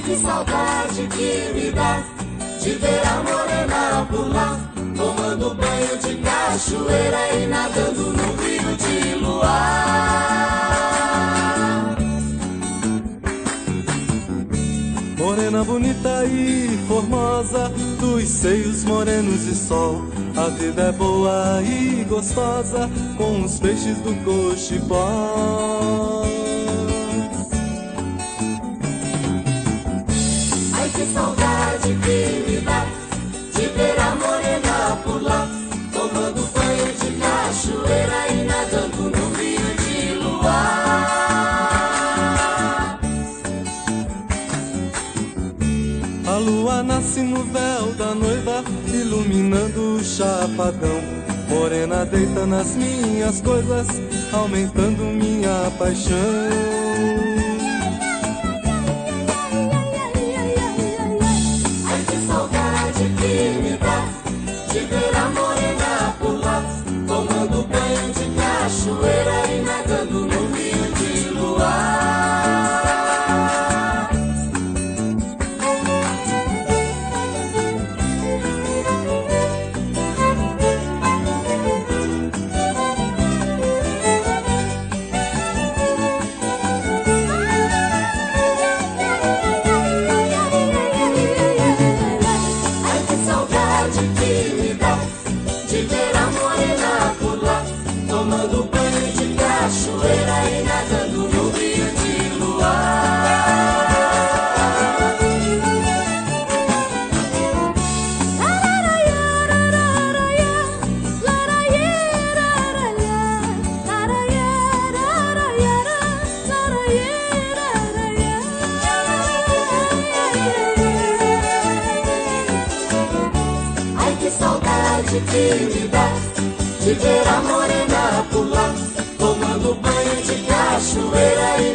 que saudade que me dá de ver a morena por lá, tomando banho de cachoeira e nadando no rio de luar. Morena bonita e formosa, dos seios morenos de sol, a vida é boa e gostosa com os peixes do Cochipó. Ai, que saudade que me dá de ver a morena por lá, tomando banho de cachoeira e nadando no rio de luar. A lua nasce no véu da noiva, iluminando o chapadão. Morena deita nas minhas coisas, aumentando minha paixão. De ver a morena por lá, tomando banho de cachoeira e nadando no rio de luar. Ai, que saudade que me dá de ver a morena por lá, tomando banho de cachoeira e nadando no rio de luar. Ai, que saudade que me dá de ver a morena por lá, tomando banho de cachoeira e